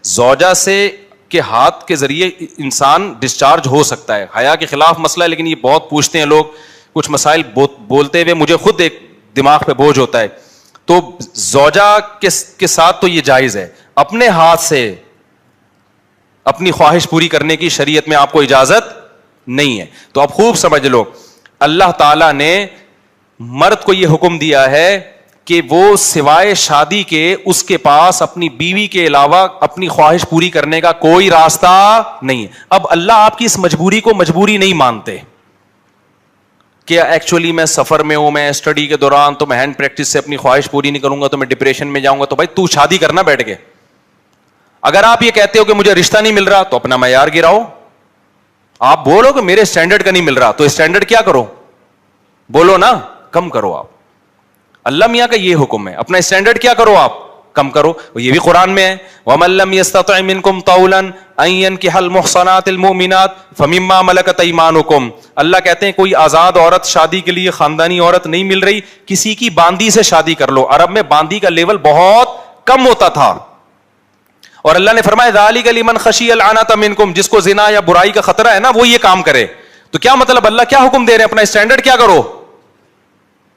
زوجہ سے کے ہاتھ کے ذریعے انسان ڈسچارج ہو سکتا ہے. حیا کے خلاف مسئلہ ہے, لیکن یہ بہت پوچھتے ہیں لوگ, کچھ مسائل بولتے ہوئے مجھے خود ایک دماغ پہ بوجھ ہوتا ہے. تو زوجہ کے ساتھ تو یہ جائز ہے. اپنے ہاتھ سے اپنی خواہش پوری کرنے کی شریعت میں آپ کو اجازت نہیں ہے. تو آپ خوب سمجھ لو, اللہ تعالیٰ نے مرد کو یہ حکم دیا ہے کہ وہ سوائے شادی کے اس کے پاس اپنی بیوی کے علاوہ اپنی خواہش پوری کرنے کا کوئی راستہ نہیں ہے. اب اللہ آپ کی اس مجبوری کو مجبوری نہیں مانتے کہ ایکچولی میں سفر میں ہوں, میں اسٹڈی کے دوران, تو میں ہینڈ پریکٹس سے اپنی خواہش پوری نہیں کروں گا تو میں ڈپریشن میں جاؤں گا. تو بھائی تو شادی کرنا بیٹھ کے. اگر آپ یہ کہتے ہو کہ مجھے رشتہ نہیں مل رہا تو اپنا معیار گراؤ. آپ بولو کہ میرے اسٹینڈرڈ کا نہیں مل رہا, تو اسٹینڈرڈ کیا کرو, بولو نا, کم کرو. آپ اللہ میاں کا یہ حکم ہے, اپنا اسٹینڈرڈ کیا کرو, آپ کم کرو. یہ بھی قرآن میں ہے, وَمَن لَّمْ يَسْتَطِعْ مِنكُمْ طَوْلًا أَن يَنكِحَ الْمُحْصَنَاتِ الْمُؤْمِنَاتِ فَمِمَّا مَلَكَتْ أَيْمَانُكُمْ. اللہ کہتے ہیں کوئی آزاد عورت شادی کے لیے, خاندانی عورت نہیں مل رہی, کسی کی باندی سے شادی کر لو. عرب میں باندی کا لیول بہت کم ہوتا تھا, اور اللہ نے فرمایا ذَلِكَ لِمَنْ خَشِيَ الْعَنَتَ مِنكُمْ, جس کو زنا یا برائی کا خطرہ ہے نا وہ یہ کام کرے. تو کیا مطلب, اللہ کیا حکم دے رہے ہیں, اپنا اسٹینڈرڈ کیا کرو,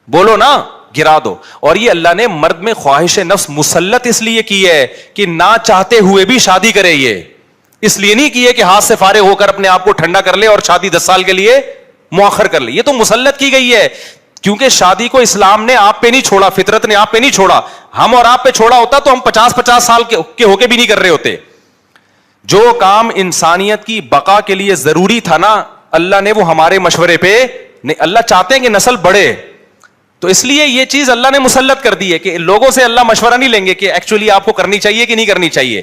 بولو نا, گرا دو. اور یہ اللہ نے مرد میں خواہش نفس مسلط اس لیے کی ہے کہ نہ چاہتے ہوئے بھی شادی کرے. یہ اس لیے نہیں کی ہے کہ ہاتھ سے فارغ ہو کر اپنے آپ کو ٹھنڈا کر لے اور شادی 10 سال کے لیے مؤخر کر لے. یہ تو مسلط کی گئی ہے, کیونکہ شادی کو اسلام نے آپ پہ نہیں چھوڑا, فطرت نے آپ پہ نہیں چھوڑا. ہم اور آپ پہ چھوڑا ہوتا تو ہم 50 سال کے ہو کے بھی نہیں کر رہے ہوتے. جو کام انسانیت کی بقا کے لیے ضروری تھا نا, اللہ نے وہ ہمارے مشورے پہ نہیں. اللہ چاہتے ہیں کہ نسل بڑھے, تو اس لیے یہ چیز اللہ نے مسلط کر دی ہے کہ لوگوں سے اللہ مشورہ نہیں لیں گے کہ ایکچولی آپ کو کرنی چاہیے کہ نہیں کرنی چاہیے.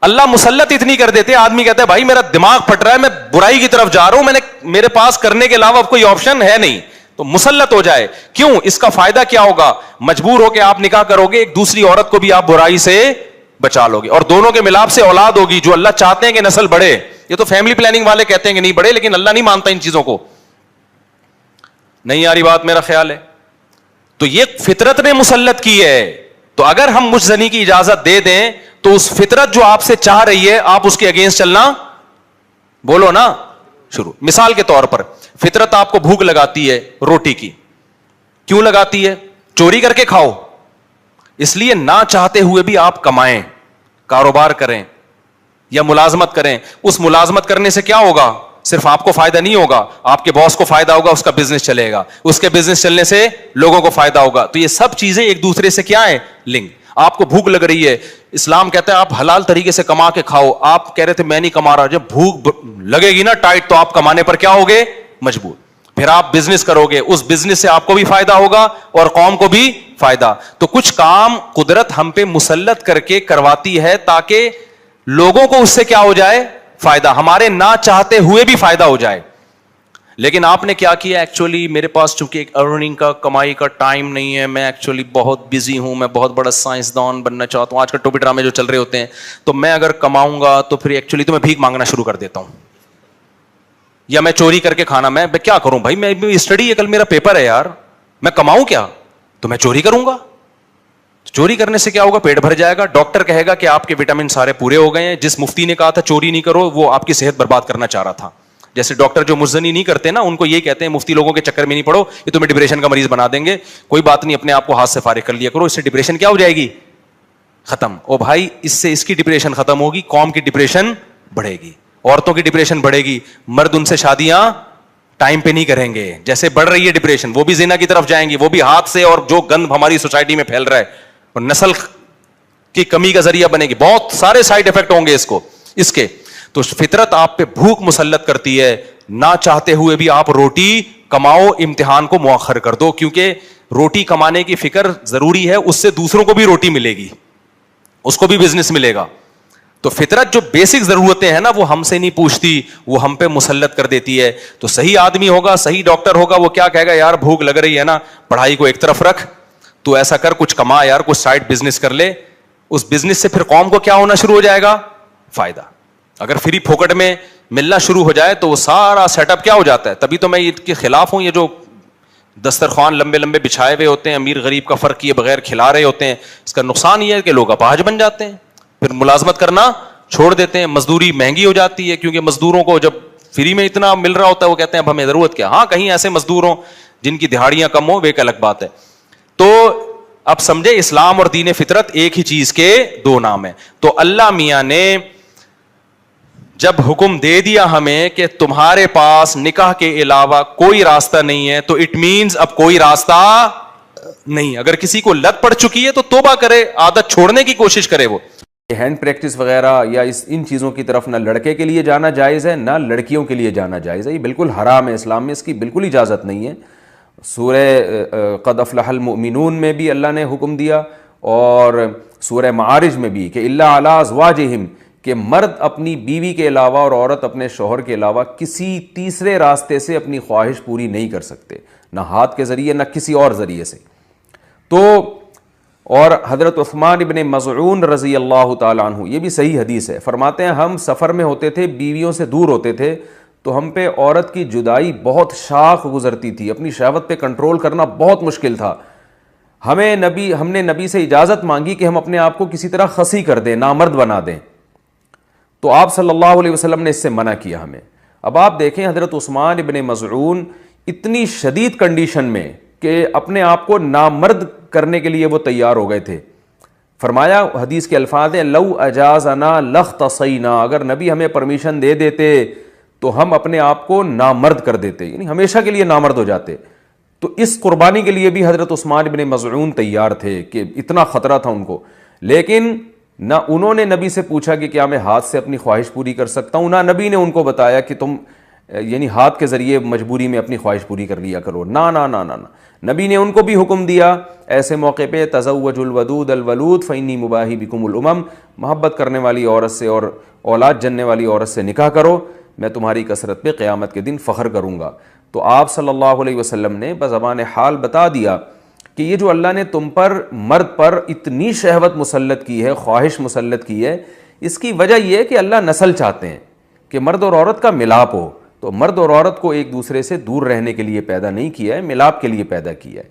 اللہ مسلط اتنی کر دیتے, آدمی کہتا ہے بھائی میرا دماغ پھٹ رہا ہے, میں برائی کی طرف جا رہا ہوں, میرے پاس کرنے کے علاوہ کوئی آپشن ہے نہیں, تو مسلط ہو جائے. کیوں, اس کا فائدہ کیا ہوگا, مجبور ہو کے آپ نکاح کرو گے, ایک دوسری عورت کو بھی آپ برائی سے بچا لو گے, اور دونوں کے ملاپ سے اولاد ہوگی جو اللہ چاہتے ہیں کہ نسل بڑھے. یہ تو فیملی پلاننگ والے کہتے ہیں کہ نہیں بڑھے, لیکن اللہ نہیں مانتا ان چیزوں کو. نہیں آ رہی بات, میرا خیال ہے. تو یہ فطرت نے مسلط کی ہے. تو اگر ہم مجھ زنی کی اجازت دے دیں تو اس فطرت جو آپ سے چاہ رہی ہے آپ اس کے اگینسٹ چلنا, بولو نا, شروع. مثال کے طور پر فطرت آپ کو بھوک لگاتی ہے روٹی کی, کیوں لگاتی ہے, چوری کر کے کھاؤ. اس لیے نہ چاہتے ہوئے بھی آپ کمائیں, کاروبار کریں یا ملازمت کریں. اس ملازمت کرنے سے کیا ہوگا, صرف آپ کو فائدہ نہیں ہوگا, آپ کے باس کو فائدہ ہوگا, اس کا بزنس چلے گا, اس کے بزنس چلنے سے لوگوں کو فائدہ ہوگا. تو یہ سب چیزیں ایک دوسرے سے کیا ہے, لنک. آپ کو بھوک لگ رہی ہے, اسلام کہتا ہے آپ حلال طریقے سے کما کے کھاؤ. آپ کہہ رہے تھے میں نہیں کما رہا, جب بھوک لگے گی نا ٹائٹ تو آپ کمانے پر کیا ہوگے, مجبور. پھر آپ بزنس کرو گے, اس بزنس سے آپ کو بھی فائدہ ہوگا اور قوم کو بھی فائدہ. تو کچھ کام قدرت ہم پہ مسلط کر کے کرواتی ہے تاکہ لوگوں کو اس سے کیا ہو جائے, فائدہ, ہمارے نہ چاہتے ہوئے بھی فائدہ ہو جائے. لیکن آپ نے کیا کیا, ایکچولی میرے پاس چونکہ ایک ارننگ کا, کمائی کا ٹائم نہیں ہے, میں ایکچولی بہت بزی ہوں, میں بہت بڑا سائنسدان بننا چاہتا ہوں. آج کل ٹوپی ڈرامے جو چل رہے ہوتے ہیں, تو میں اگر کماؤں گا تو پھر ایکچولی تو میں بھیک مانگنا شروع کر دیتا ہوں, یا میں چوری کر کے کھانا, میں کیا کروں بھائی, میں اسٹڈی ہے, کل میرا پیپر ہے یار, میں کماؤں کیا, تو میں چوری کروں گا. چوری کرنے سے کیا ہوگا, پیٹ بھر جائے گا, ڈاکٹر کہے گا کہ آپ کے وٹامن سارے پورے ہو گئے ہیں. جس مفتی نے کہا تھا چوری نہیں کرو, وہ آپ کی صحت برباد کرنا چاہ رہا تھا. جیسے ڈاکٹر جو مزنی نہیں کرتے نا, ان کو یہ کہتے ہیں مفتی لوگوں کے چکر میں نہیں پڑو, یہ تمہیں ڈپریشن کا مریض بنا دیں گے. کوئی بات نہیں, اپنے آپ کو ہاتھ سے فارغ کر لیا کرو, اس سے ڈپریشن کیا ہو جائے گی, ختم. او بھائی, اس سے اس کی ڈپریشن ختم ہوگی, قوم کی ڈپریشن بڑھے گی, عورتوں کی ڈپریشن بڑھے گی, مرد ان سے شادیاں ٹائم پہ نہیں کریں گے. جیسے بڑھ رہی ہے ڈپریشن, وہ بھی زنا کی طرف جائیں گی, وہ بھی ہاتھ سے, اور جو گند ہماری سوسائٹی میں پھیل رہا ہے, اور نسل کی کمی کا ذریعہ بنے گی. بہت سارے سائڈ افیکٹ ہوں گے اس کے. تو فطرت آپ پہ بھوک مسلط کرتی ہے, نہ چاہتے ہوئے بھی آپ روٹی کماؤ, امتحان کو مؤخر کر دو, کیونکہ روٹی کمانے کی فکر ضروری ہے, اس سے دوسروں کو بھی روٹی ملے گی, اس کو بھی بزنس ملے گا. تو فطرت جو بیسک ضرورتیں ہیں نا وہ ہم سے نہیں پوچھتی, وہ ہم پہ مسلط کر دیتی ہے. تو صحیح آدمی ہوگا, صحیح ڈاکٹر ہوگا, وہ کیا کہے گا, یار بھوک لگ رہی ہے نا, پڑھائی کو ایک طرف رکھ, تو ایسا کر, کچھ کما یار, کچھ سائڈ بزنس کر لے. اس بزنس سے پھر قوم کو کیا ہونا شروع ہو جائے گا, فائدہ. اگر فری پھوکٹ میں ملنا شروع ہو جائے تو وہ سارا سیٹ اپ کیا ہو جاتا ہے. تبھی تو میں اس کے خلاف ہوں, یہ جو دسترخوان لمبے لمبے بچھائے ہوئے ہوتے ہیں, امیر غریب کا فرق کیے بغیر کھلا رہے ہوتے ہیں, اس کا نقصان یہ ہے کہ لوگ اپاہج بن جاتے ہیں. پھر ملازمت کرنا چھوڑ دیتے ہیں, مزدوری مہنگی ہو جاتی ہے, کیونکہ مزدوروں کو جب فری میں اتنا مل رہا ہوتا ہے وہ کہتے ہیں اب ہمیں ضرورت کیا. ہاں کہیں ایسے مزدور ہوں جن کی دہاڑیاں کم ہو, وہ ایک الگ بات ہے. تو اب سمجھے اسلام اور دین فطرت ایک ہی چیز کے دو نام ہیں. تو اللہ میاں نے جب حکم دے دیا ہمیں کہ تمہارے پاس نکاح کے علاوہ کوئی راستہ نہیں ہے, تو اٹ مینز اب کوئی راستہ نہیں. اگر کسی کو لت پڑ چکی ہے تو توبہ کرے, عادت چھوڑنے کی کوشش کرے. وہ ہینڈ پریکٹس وغیرہ یا ان چیزوں کی طرف نہ لڑکے کے لیے جانا جائز ہے, نہ لڑکیوں کے لیے جانا جائز ہے. یہ بالکل حرام ہے, اسلام میں اس کی بالکل اجازت نہیں ہے. سورہ قد افلح المؤمنون میں بھی اللہ نے حکم دیا, اور سورہ معارج میں بھی کہ الا علی ازواجہم, کہ مرد اپنی بیوی کے علاوہ اور عورت اپنے شوہر کے علاوہ کسی تیسرے راستے سے اپنی خواہش پوری نہیں کر سکتے, نہ ہاتھ کے ذریعے نہ کسی اور ذریعے سے. تو اور حضرت عثمان ابن مظعون رضی اللہ تعالیٰ عنہ, یہ بھی صحیح حدیث ہے, فرماتے ہیں ہم سفر میں ہوتے تھے, بیویوں سے دور ہوتے تھے, تو ہم پہ عورت کی جدائی بہت شاق گزرتی تھی, اپنی شہوت پہ کنٹرول کرنا بہت مشکل تھا. ہم نے نبی سے اجازت مانگی کہ ہم اپنے آپ کو کسی طرح خصی کر دیں, نامرد بنا دیں, تو آپ صلی اللہ علیہ وسلم نے اس سے منع کیا ہمیں. اب آپ دیکھیں حضرت عثمان ابن مظعون اتنی شدید کنڈیشن میں کہ اپنے آپ کو نامرد کرنے کے لیے وہ تیار ہو گئے تھے. فرمایا, حدیث کے الفاظ ہیں, لو اجازنا لاختصینا, اگر نبی ہمیں پرمیشن دے دیتے تو ہم اپنے آپ کو نامرد کر دیتے, یعنی ہمیشہ کے لیے نامرد ہو جاتے. تو اس قربانی کے لیے بھی حضرت عثمان ابن مظعون تیار تھے کہ اتنا خطرہ تھا ان کو. لیکن نہ انہوں نے نبی سے پوچھا کہ کیا میں ہاتھ سے اپنی خواہش پوری کر سکتا ہوں, نہ نبی نے ان کو بتایا کہ تم یعنی ہاتھ کے ذریعے مجبوری میں اپنی خواہش پوری کر لیا کرو. نا نا نا نا نا, نبی نے ان کو بھی حکم دیا ایسے موقع پہ, تزوج الودود الولود فانی مباہی بکم الامم, محبت کرنے والی عورت سے اور اولاد جننے والی عورت سے نکاح کرو, میں تمہاری کثرت پہ قیامت کے دن فخر کروں گا. تو آپ صلی اللہ علیہ وسلم نے بزبان حال بتا دیا کہ یہ جو اللہ نے تم پر, مرد پر اتنی شہوت مسلط کی ہے, خواہش مسلط کی ہے, اس کی وجہ یہ ہے کہ اللہ نسل چاہتے ہیں کہ مرد اور عورت کا ملاپ ہو. تو مرد اور عورت کو ایک دوسرے سے دور رہنے کے لیے پیدا نہیں کیا ہے, ملاپ کے لیے پیدا کیا ہے.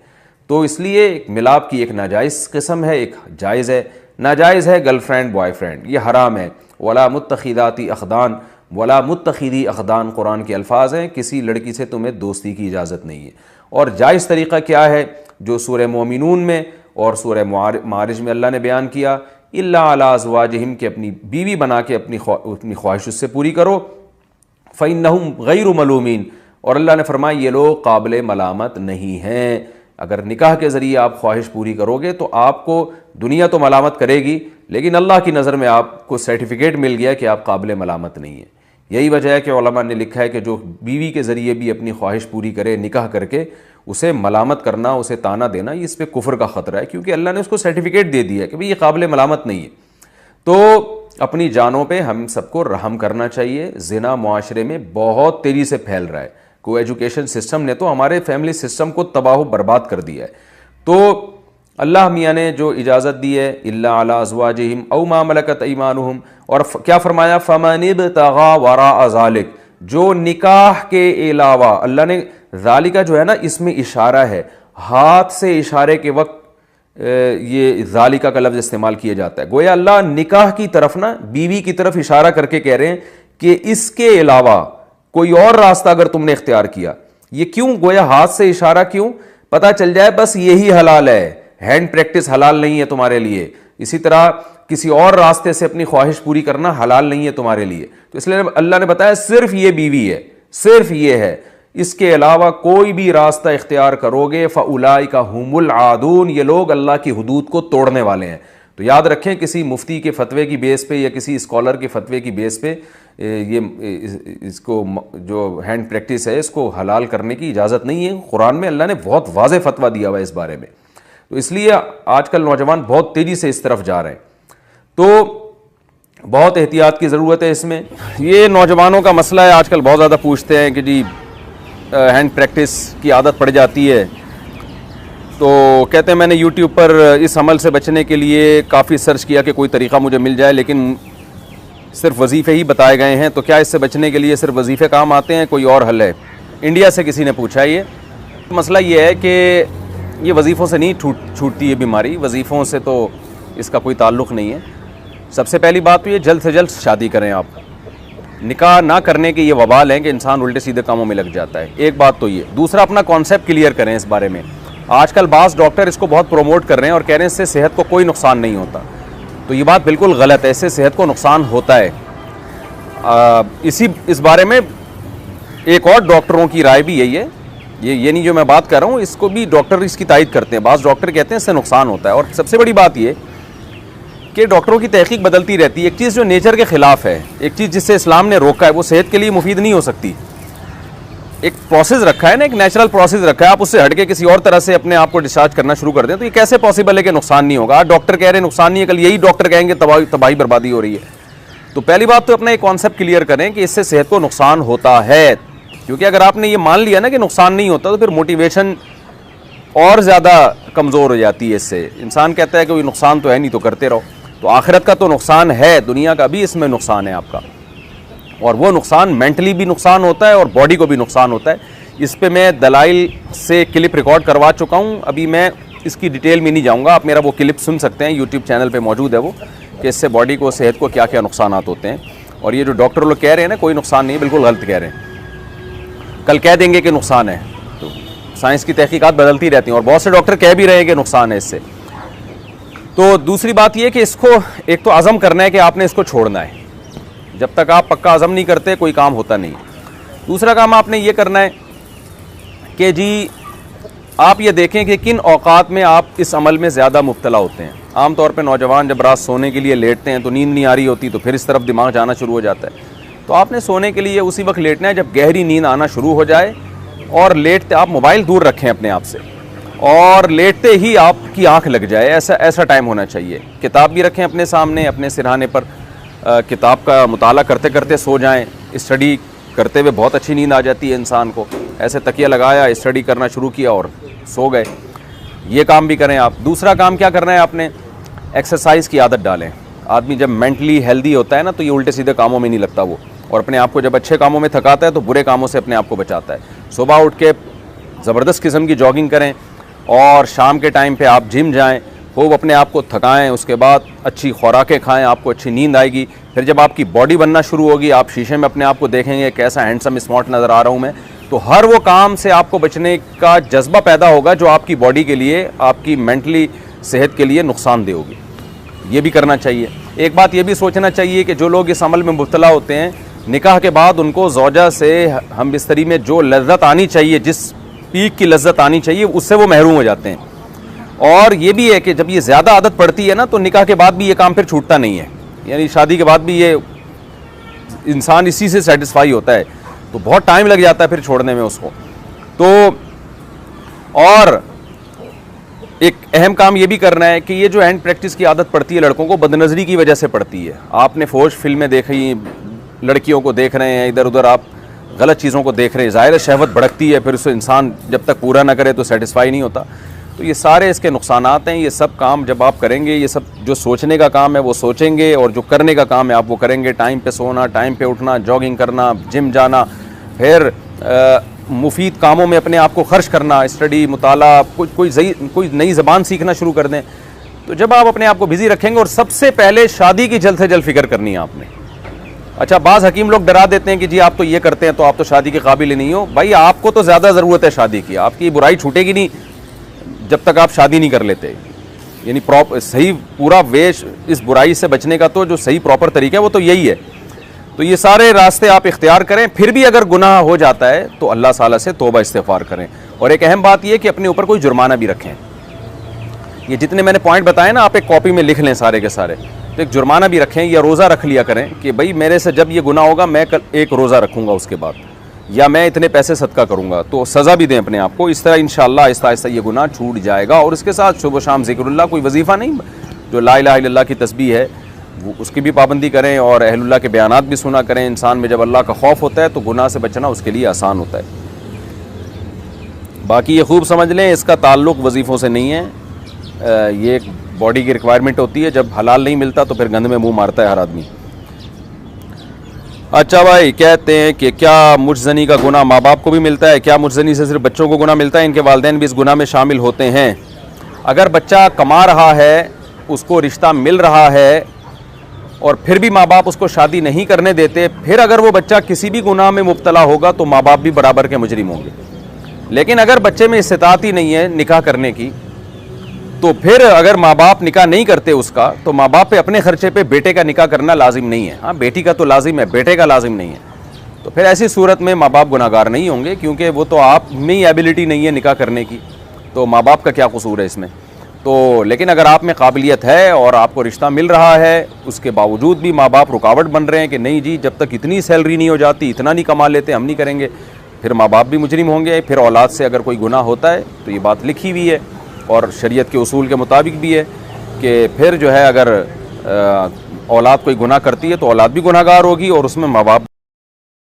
تو اس لیے ملاپ کی ایک ناجائز قسم ہے, ایک جائز ہے. ناجائز ہے گرل فرینڈ بوائے فرینڈ, یہ حرام ہے. ولا متخذاتی اخدان, ولا متخذی اخدان قرآن کے الفاظ ہیں, کسی لڑکی سے تمہیں دوستی کی اجازت نہیں ہے. اور جائز طریقہ کیا ہے جو سورہ مومنون میں اور سورہ معارج میں اللہ نے بیان کیا, الا علی ازواجہم, کہ اپنی بیوی بنا کے اپنی خواہش اس سے پوری کرو. فإنہم غیر ملومین, اور اللہ نے فرمایا یہ لوگ قابل ملامت نہیں ہیں. اگر نکاح کے ذریعے آپ خواہش پوری کرو گے تو آپ کو دنیا تو ملامت کرے گی, لیکن اللہ کی نظر میں آپ کو سرٹیفکیٹ مل گیا کہ آپ قابل ملامت نہیں ہیں. یہی وجہ ہے کہ علماء نے لکھا ہے کہ جو بیوی کے ذریعے بھی اپنی خواہش پوری کرے نکاح کر کے, اسے ملامت کرنا, اسے تانا دینا, یہ اس پہ کفر کا خطرہ ہے, کیونکہ اللہ نے اس کو سرٹیفکیٹ دے دیا کہ بھئی یہ قابل ملامت نہیں ہے. تو اپنی جانوں پہ ہم سب کو رحم کرنا چاہیے. زنا معاشرے میں بہت تیزی سے پھیل رہا ہے. کو ایجوکیشن سسٹم نے تو ہمارے فیملی سسٹم کو تباہ و برباد کر دیا ہے. تو اللہ میاں نے جو اجازت دی ہے, الا علی ازواجہم او ما ملکت ایمانہم, اور کیا فرمایا, فمن ابتغى وراء ذلک, جو نکاح کے علاوہ, اللہ نے ذالک جو ہے نا اس میں اشارہ ہے, ہاتھ سے اشارے کے وقت یہ ذالکہ کا لفظ استعمال کیا جاتا ہے. گویا اللہ نکاح کی طرف نا, بیوی کی طرف اشارہ کر کے کہہ رہے ہیں کہ اس کے علاوہ کوئی اور راستہ اگر تم نے اختیار کیا. یہ کیوں گویا ہاتھ سے اشارہ کیوں؟ پتہ چل جائے بس یہی حلال ہے, ہینڈ پریکٹس حلال نہیں ہے تمہارے لیے. اسی طرح کسی اور راستے سے اپنی خواہش پوری کرنا حلال نہیں ہے تمہارے لیے. تو اس لیے اللہ نے بتایا صرف یہ بیوی ہے, صرف یہ ہے, اس کے علاوہ کوئی بھی راستہ اختیار کرو گے فاولئک هم العادون, یہ لوگ اللہ کی حدود کو توڑنے والے ہیں. تو یاد رکھیں کسی مفتی کے فتوے کی بیس پہ یا کسی اسکالر کے فتوے کی بیس پہ یہ اس کو جو ہینڈ پریکٹس ہے اس کو حلال کرنے کی اجازت نہیں ہے. قرآن میں اللہ نے بہت واضح فتویٰ دیا ہوا ہے اس بارے میں. تو اس لیے آج کل نوجوان بہت تیزی سے اس طرف جا رہے ہیں. تو بہت احتیاط کی ضرورت ہے اس میں. یہ نوجوانوں کا مسئلہ ہے, آج کل بہت زیادہ پوچھتے ہیں کہ جی ہینڈ پریکٹس کی عادت پڑ جاتی ہے, تو کہتے ہیں میں نے یوٹیوب پر اس عمل سے بچنے کے لیے کافی سرچ کیا کہ کوئی طریقہ مجھے مل جائے, لیکن صرف وظیفے ہی بتائے گئے ہیں. تو کیا اس سے بچنے کے لیے صرف وظیفے کام آتے ہیں, کوئی اور حل ہے؟ انڈیا سے کسی نے پوچھا. یہ مسئلہ یہ ہے کہ یہ وظیفوں سے نہیں چھوٹتی ہے بیماری, وظیفوں سے تو اس کا کوئی تعلق نہیں ہے. سب سے پہلی بات تو یہ جلد سے جلد شادی کریں آپ. نکاح نہ کرنے کے یہ وبال ہیں کہ انسان الٹے سیدھے کاموں میں لگ جاتا ہے. ایک بات تو یہ. دوسرا اپنا کانسیپٹ کلیئر کریں اس بارے میں. آج کل بعض ڈاکٹر اس کو بہت پروموٹ کر رہے ہیں اور کہہ رہے ہیں اس سے صحت کو کوئی نقصان نہیں ہوتا. تو یہ بات بالکل غلط ہے. اس سے صحت کو نقصان ہوتا ہے. اس بارے میں ایک اور ڈاکٹروں کی رائے بھی یہی ہے. یہ نہیں جو میں بات کر رہا ہوں, اس کو بھی ڈاکٹر اس کی تائید کرتے ہیں. بعض ڈاکٹر کہتے ہیں اس سے نقصان ہوتا ہے. اور سب سے بڑی بات یہ کہ ڈاکٹروں کی تحقیق بدلتی رہتی ہے. ایک چیز جو نیچر کے خلاف ہے, ایک چیز جس سے اسلام نے روکا ہے, وہ صحت کے لیے مفید نہیں ہو سکتی. ایک پروسیس رکھا ہے نا, ایک نیچرل پروسیس رکھا ہے, آپ اس سے ہٹ کے کسی اور طرح سے اپنے آپ کو ڈسچارج کرنا شروع کر دیں تو یہ کیسے پاسبل ہے کہ نقصان نہیں ہوگا؟ آج ڈاکٹر کہہ رہے ہیں نقصان نہیں ہے, کل یہی ڈاکٹر کہیں گے تباہی بربادی ہو رہی ہے. تو پہلی بات تو اپنا ایک کانسیپٹ کلیئر کریں کہ اس سے صحت کو نقصان ہوتا ہے. کیونکہ اگر آپ نے یہ مان لیا نا کہ نقصان نہیں ہوتا تو پھر موٹیویشن اور زیادہ کمزور ہو جاتی ہے. اس سے انسان کہتا ہے کہ کوئی نقصان تو ہے نہیں تو کرتے رہو. تو آخرت کا تو نقصان ہے, دنیا کا بھی اس میں نقصان ہے آپ کا, اور وہ نقصان مینٹلی بھی نقصان ہوتا ہے اور باڈی کو بھی نقصان ہوتا ہے. اس پہ میں دلائل سے کلپ ریکارڈ کروا چکا ہوں, ابھی میں اس کی ڈیٹیل میں نہیں جاؤں گا. آپ میرا وہ کلپ سن سکتے ہیں, یوٹیوب چینل پہ موجود ہے وہ, کہ اس سے باڈی کو, صحت کو کیا کیا نقصانات ہوتے ہیں. اور یہ جو ڈاکٹر لوگ کہہ رہے ہیں نا کوئی نقصان نہیں, بالکل غلط کہہ رہے ہیں. کل کہہ دیں گے کہ نقصان ہے. تو سائنس کی تحقیقات بدلتی رہتی ہیں اور بہت سے ڈاکٹر کہہ بھی رہے ہیں کہ نقصان ہے اس سے. تو دوسری بات یہ کہ اس کو ایک تو عزم کرنا ہے کہ آپ نے اس کو چھوڑنا ہے. جب تک آپ پکا عزم نہیں کرتے کوئی کام ہوتا نہیں. دوسرا کام آپ نے یہ کرنا ہے کہ جی آپ یہ دیکھیں کہ کن اوقات میں آپ اس عمل میں زیادہ مبتلا ہوتے ہیں. عام طور پہ نوجوان جب رات سونے کے لیے لیٹتے ہیں تو نیند نہیں آ رہی ہوتی, تو پھر اس طرف دماغ جانا شروع ہو جاتا ہے. تو آپ نے سونے کے لیے اسی وقت لیٹنا ہے جب گہری نیند آنا شروع ہو جائے, اور لیٹتے آپ موبائل دور رکھیں اپنے آپ سے, اور لیٹتے ہی آپ کی آنکھ لگ جائے, ایسا ٹائم ہونا چاہیے. کتاب بھی رکھیں اپنے سامنے, اپنے سرہانے پر, کتاب کا مطالعہ کرتے کرتے سو جائیں. اسٹڈی کرتے ہوئے بہت اچھی نیند آ جاتی ہے انسان کو. ایسے تکیہ لگایا, اسٹڈی کرنا شروع کیا اور سو گئے. یہ کام بھی کریں آپ. دوسرا کام کیا کرنا ہے آپ نے, ایکسرسائز کی عادت ڈالیں. آدمی جب مینٹلی ہیلدی ہوتا ہے نا تو یہ الٹے سیدھے کاموں میں نہیں لگتا وہ, اور اپنے آپ کو جب اچھے کاموں میں تھکاتا ہے تو برے کاموں سے اپنے آپ کو بچاتا ہے. صبح اٹھ کے زبردست قسم کی جاگنگ کریں, اور شام کے ٹائم پہ آپ جم جائیں, خوب اپنے آپ کو تھکائیں. اس کے بعد اچھی خوراکیں کھائیں, آپ کو اچھی نیند آئے گی. پھر جب آپ کی باڈی بننا شروع ہوگی, آپ شیشے میں اپنے آپ کو دیکھیں گے کیسا ہینڈسم اسمارٹ نظر آ رہا ہوں میں, تو ہر وہ کام سے آپ کو بچنے کا جذبہ پیدا ہوگا جو آپ کی باڈی کے لیے, آپ کی مینٹلی صحت کے لیے نقصان دہ ہوگی. یہ بھی کرنا چاہیے. ایک بات یہ بھی سوچنا چاہیے کہ جو لوگ اس عمل میں مبتلا ہوتے ہیں, نکاح کے بعد ان کو زوجہ سے ہم بستری میں جو لذت آنی چاہیے, جس پیک کی لذت آنی چاہیے, اس سے وہ محروم ہو جاتے ہیں. اور یہ بھی ہے کہ جب یہ زیادہ عادت پڑتی ہے نا تو نکاح کے بعد بھی یہ کام پھر چھوٹتا نہیں ہے. یعنی شادی کے بعد بھی یہ انسان اسی سے سیٹسفائی ہوتا ہے, تو بہت ٹائم لگ جاتا ہے پھر چھوڑنے میں اس کو. تو اور ایک اہم کام یہ بھی کرنا ہے کہ یہ جو ہینڈ پریکٹس کی عادت پڑتی ہے لڑکوں کو, بد نظری کی وجہ سے پڑتی ہے. آپ نے فوج فلمیں دیکھی, لڑکیوں کو دیکھ رہے ہیں ادھر ادھر, آپ غلط چیزوں کو دیکھ رہے ہیں. ظاہر شہوت بھڑکتی ہے, پھر اسے انسان جب تک پورا نہ کرے تو سیٹسفائی نہیں ہوتا. تو یہ سارے اس کے نقصانات ہیں. یہ سب کام جب آپ کریں گے, یہ سب جو سوچنے کا کام ہے وہ سوچیں گے, اور جو کرنے کا کام ہے آپ وہ کریں گے. ٹائم پہ سونا, ٹائم پہ اٹھنا, جاگنگ کرنا, جم جانا, پھر مفید کاموں میں اپنے آپ کو خرچ کرنا, اسٹڈی, مطالعہ, کوئی نئی زبان سیکھنا شروع کر دیں. تو جب آپ اپنے آپ کو بزی رکھیں گے, اور سب سے پہلے شادی کی جلد سے جلد فکر کرنی ہے آپ نے. اچھا, بعض حکیم لوگ ڈرا دیتے ہیں کہ جی آپ تو یہ کرتے ہیں تو آپ تو شادی کے قابل ہی نہیں ہو. بھائی آپ کو تو زیادہ ضرورت ہے شادی کی, آپ کی برائی چھوٹے گی نہیں جب تک آپ شادی نہیں کر لیتے. یعنی صحیح پورا ویش اس برائی سے بچنے کا تو جو صحیح پراپر طریقہ ہے وہ تو یہی ہے. تو یہ سارے راستے آپ اختیار کریں. پھر بھی اگر گناہ ہو جاتا ہے تو اللہ تعالیٰ سے توبہ استغفار کریں. اور ایک اہم بات یہ کہ اپنے اوپر کوئی جرمانہ بھی رکھیں. یہ جتنے میں نے پوائنٹ بتائے نا, آپ ایک کاپی میں لکھ لیں سارے کے سارے. تو ایک جرمانہ بھی رکھیں, یا روزہ رکھ لیا کریں کہ بھائی میرے سے جب یہ گناہ ہوگا میں کل ایک روزہ رکھوں گا اس کے بعد, یا میں اتنے پیسے صدقہ کروں گا. تو سزا بھی دیں اپنے آپ کو. اس طرح انشاءاللہ آہستہ آہستہ یہ گناہ چھوٹ جائے گا. اور اس کے ساتھ صبح و شام ذکر اللہ, کوئی وظیفہ نہیں, جو لا الہ الا اللہ کی تسبیح ہے وہ اس کی بھی پابندی کریں, اور اہل اللہ کے بیانات بھی سنا کریں. انسان میں جب اللہ کا خوف ہوتا ہے تو گناہ سے بچنا اس کے لیے آسان ہوتا ہے. باقی یہ خوب سمجھ لیں, اس کا تعلق وظیفوں سے نہیں ہے. یہ ایک باڈی کی ریکوائرمنٹ ہوتی ہے. جب حلال نہیں ملتا تو پھر گند میں منہ مارتا ہے ہر آدمی. اچھا بھائی, کہتے ہیں کہ کیا مجزنی کا گناہ ماں باپ کو بھی ملتا ہے؟ کیا مجزنی سے صرف بچوں کو گناہ ملتا ہے, ان کے والدین بھی اس گناہ میں شامل ہوتے ہیں؟ اگر بچہ کما رہا ہے, اس کو رشتہ مل رہا ہے, اور پھر بھی ماں باپ اس کو شادی نہیں کرنے دیتے, پھر اگر وہ بچہ کسی بھی گناہ میں مبتلا ہوگا تو ماں باپ بھی برابر کے مجرم ہوں گے. لیکن اگر بچے میں استطاعت ہی نہیں ہے نکاح کرنے کی, تو پھر اگر ماں باپ نکاح نہیں کرتے اس کا, تو ماں باپ پہ اپنے خرچے پہ بیٹے کا نکاح کرنا لازم نہیں ہے. ہاں بیٹی کا تو لازم ہے, بیٹے کا لازم نہیں ہے. تو پھر ایسی صورت میں ماں باپ گناہ گار نہیں ہوں گے, کیونکہ وہ تو آپ میں ہی ایبلٹی نہیں ہے نکاح کرنے کی, تو ماں باپ کا کیا قصور ہے اس میں. تو لیکن اگر آپ میں قابلیت ہے اور آپ کو رشتہ مل رہا ہے, اس کے باوجود بھی ماں باپ رکاوٹ بن رہے ہیں کہ نہیں جی جب تک اتنی سیلری نہیں ہو جاتی, اتنا نہیں کما لیتے, ہم نہیں کریں گے, پھر ماں باپ بھی مجرم ہوں گے. پھر اولاد سے اگر کوئی گناہ ہوتا ہے تو یہ بات لکھی ہوئی ہے اور شریعت کے اصول کے مطابق بھی ہے کہ پھر جو ہے اگر اولاد کوئی گناہ کرتی ہے تو اولاد بھی گناہ گار ہوگی, اور اس میں ماں باپ